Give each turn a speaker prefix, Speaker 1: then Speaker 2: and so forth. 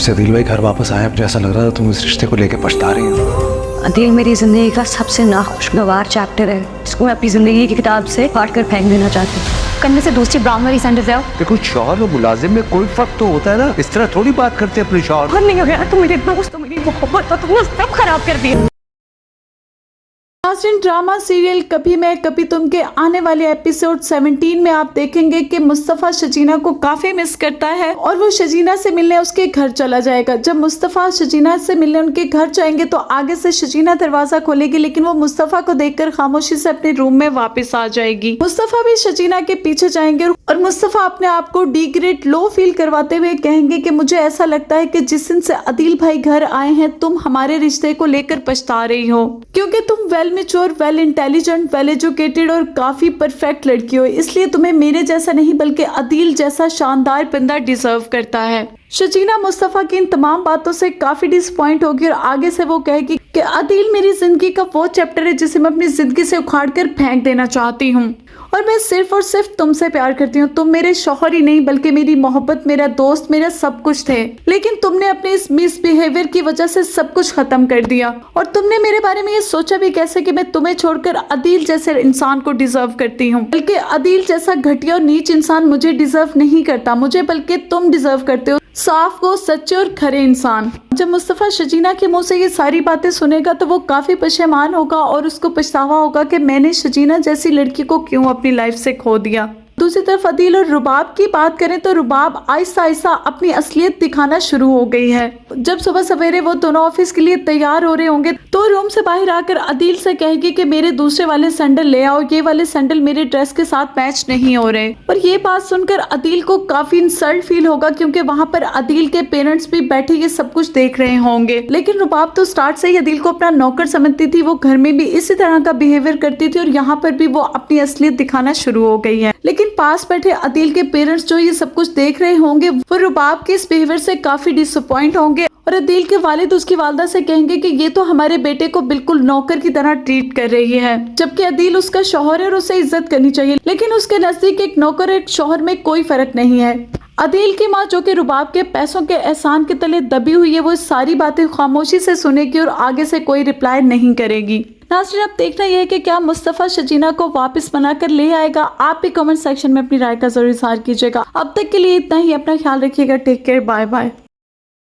Speaker 1: से अदील भाई घर वापस आए, मुझे ऐसा लग रहा था तुम इस रिश्ते को लेकर पछता रही हो।
Speaker 2: अदील मेरी जिंदगी का सबसे नाखुशगवार चैप्टर है, जिसको मैं अपनी जिंदगी की किताब से फाड़ कर फेंक देना चाहती हूँ। कन्ने से दूसरी ब्राउन वाली सैंडल जाओ।
Speaker 3: देखो शौहर और मुलाजिम में कोई फर्क तो होता है ना, इस तरह थोड़ी बात करते अपने शौहर।
Speaker 2: नहीं हो गया, तुम मेरे दोस्त, तुम मेरी मोहब्बत, तुमने सब खराब कर दिया।
Speaker 4: नाज़रीन, ड्रामा सीरियल कभी मैं कभी तुम के आने वाले एपिसोड 17 में आप देखेंगे कि मुस्तफ़ा शजीना को काफी मिस करता है और वो शजीना से मिलने उसके घर चला जाएगा। जब मुस्तफ़ा शजीना से मिलने उनके घर जाएंगे तो आगे से शजीना दरवाजा खोलेगी, लेकिन वो मुस्तफ़ा को देखकर खामोशी से अपने रूम में वापस आ जाएगी। मुस्तफ़ा भी शजीना के पीछे जाएंगे और मुस्तफ़ा अपने आप को डिग्रेड लो फील करवाते हुए कहेंगे कि मुझे ऐसा लगता है कि जिस दिन से अदील भाई घर आए हैं तुम हमारे रिश्ते को लेकर पछता रही हो, क्योंकि तुम well mature, well intelligent, well educated और काफी परफेक्ट लड़की हो, इसलिए तुम्हें मेरे जैसा नहीं बल्कि अदील जैसा शानदार बंदा डिजर्व करता है। शजीना मुस्तफ़ा की इन तमाम बातों से काफी डिसपॉइंट होगी और आगे से वो कहेगी कि अदील मेरी जिंदगी का वो चैप्टर है जिसे मैं अपनी जिंदगी से उखाड़ कर फेंक देना चाहती हूँ और मैं सिर्फ और सिर्फ तुमसे प्यार करती हूँ। तुम मेरे शौहर ही नहीं बल्कि मेरी मोहब्बत, मेरा दोस्त, मेरा सब कुछ थे, लेकिन तुमने अपने इस मिसबिहेवियर की वजह से सब कुछ खत्म कर दिया। और तुमने मेरे बारे में ये सोचा भी कैसे कि मैं तुम्हें छोड़कर अदील जैसे इंसान को डिजर्व करती हूँ, बल्कि अदील जैसा घटिया और नीच इंसान मुझे डिजर्व नहीं करता, मुझे बल्कि तुम डिजर्व करते हो, साफ को सच्चे और खरे इंसान। जब मुस्तफ़ा शजीना के मुंह से ये सारी बातें सुनेगा तो वो काफी पशेमान होगा और उसको पछतावा होगा कि मैंने शजीना जैसी लड़की को क्यों अपनी लाइफ से खो दिया। दूसरी तरफ अदील और रुबाब की बात करें तो रुबाब आहिस्ता आहिस्ता अपनी असलियत दिखाना शुरू हो गई है। जब सुबह सवेरे वो दोनों ऑफिस के लिए तैयार हो रहे होंगे तो रूम से बाहर आकर अदील से कहेगी कि मेरे दूसरे वाले सैंडल ले आओ, ये वाले सैंडल मेरे ड्रेस के साथ मैच नहीं हो रहे। और ये बात सुनकर अदील को काफी इंसल्ट फील होगा, क्योंकि वहाँ पर अदील के पेरेंट्स भी बैठे ये सब कुछ देख रहे होंगे। लेकिन रुबाब तो स्टार्ट से ही अदील को अपना नौकर समझती थी, वो घर में भी इसी तरह का बिहेवियर करती थी और यहाँ पर भी वो अपनी असलियत दिखाना शुरू हो गई है। लेकिन पास बैठे अदील के पेरेंट्स जो ये सब कुछ देख रहे होंगे वो रुबाब के इस बिहेवियर से काफी डिसअपॉइंट होंगे और अदील के वालिद उसकी वालदा से कहेंगे कि ये तो हमारे बेटे को बिल्कुल नौकर की तरह ट्रीट कर रही है, जबकि अदील उसका शौहर है और उसे इज्जत करनी चाहिए। लेकिन उसके नजदीक एक नौकर एक शौहर में कोई फर्क नहीं है। अदील की माँ जो कि रुबाब के पैसों के एहसान के तले दबी हुई है, वो सारी बातें खामोशी से सुनेगी और आगे से कोई रिप्लाई नहीं करेगी। नाज़रीन, अब देखना यह है कि क्या मुस्तफ़ा शजीना को वापस बनाकर ले आएगा। आप भी कमेंट सेक्शन में अपनी राय का जरूर इज़हार कीजिएगा। अब तक के लिए इतना ही, अपना ख्याल रखिएगा। Take care, bye bye.